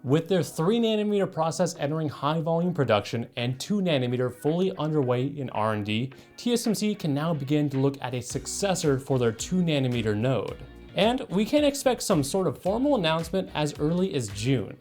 With their 3nm process entering high volume production and 2nm fully underway in R&D, TSMC can now begin to look at a successor for their 2nm node. And we can expect some sort of formal announcement as early as June.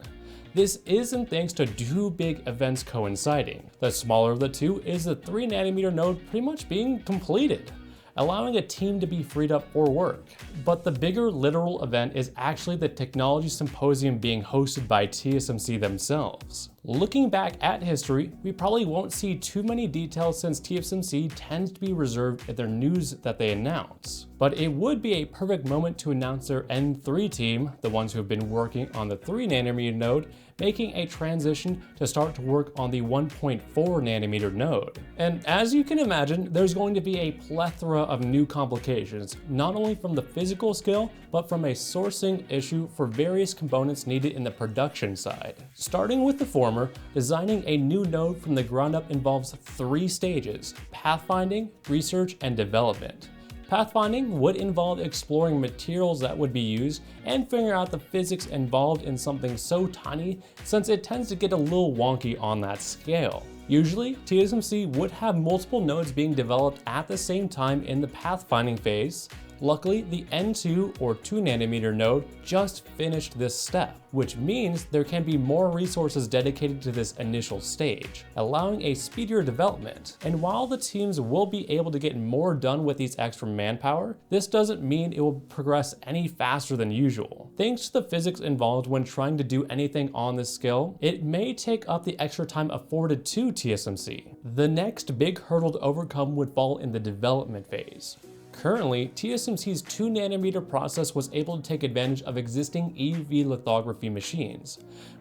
This isn't thanks to two big events coinciding. The smaller of the two is the 3nm node pretty much being completed, allowing a team to be freed up for work. But the bigger literal event is actually the Technology Symposium being hosted by TSMC themselves. Looking back at history, we probably won't see too many details since TSMC tends to be reserved at their news that they announce. But it would be a perfect moment to announce their N3 team, the ones who have been working on the 3nm node, making a transition to start to work on the 1.4nm node. And as you can imagine, there's going to be a plethora of new complications, not only from the physical scale, but from a sourcing issue for various components needed in the production side. Starting with the former, designing a new node from the ground up involves 3 stages: pathfinding, research, and development. Pathfinding would involve exploring materials that would be used and figuring out the physics involved in something so tiny, since it tends to get a little wonky on that scale. Usually, TSMC would have multiple nodes being developed at the same time in the pathfinding phase. Luckily, the N2 or 2nm node just finished this step, which means there can be more resources dedicated to this initial stage, allowing a speedier development. And while the teams will be able to get more done with these extra manpower, this doesn't mean it will progress any faster than usual. Thanks to the physics involved when trying to do anything on this scale, it may take up the extra time afforded to TSMC. The next big hurdle to overcome would fall in the development phase. Currently, TSMC's 2nm process was able to take advantage of existing EUV lithography machines,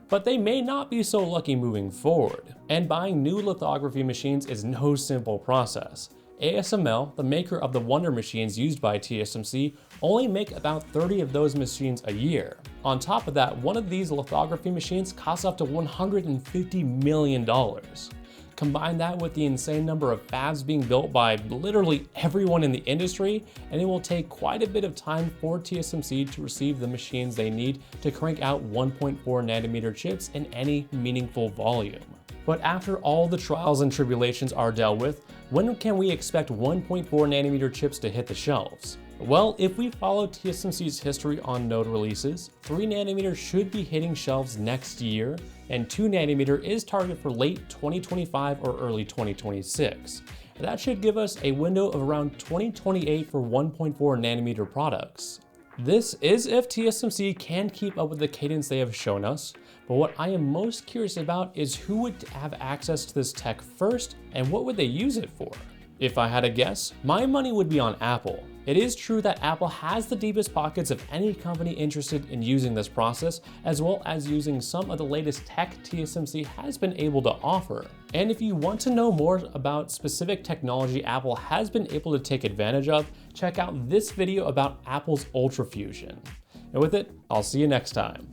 but they may not be so lucky moving forward. And buying new lithography machines is no simple process. ASML, the maker of the Wonder machines used by TSMC, only make about 30 of those machines a year. On top of that, one of these lithography machines costs up to $150 million. Combine that with the insane number of fabs being built by literally everyone in the industry, and it will take quite a bit of time for TSMC to receive the machines they need to crank out 1.4nm chips in any meaningful volume. But after all the trials and tribulations are dealt with, when can we expect 1.4nm chips to hit the shelves? Well, if we follow TSMC's history on node releases, 3nm should be hitting shelves next year, and 2nm is targeted for late 2025 or early 2026. That should give us a window of around 2028 for 1.4nm products. This is if TSMC can keep up with the cadence they have shown us, but what I am most curious about is who would have access to this tech first and what would they use it for? If I had a guess, my money would be on Apple. It is true that Apple has the deepest pockets of any company interested in using this process, as well as using some of the latest tech TSMC has been able to offer. And if you want to know more about specific technology Apple has been able to take advantage of, check out this video about Apple's UltraFusion. And with it, I'll see you next time.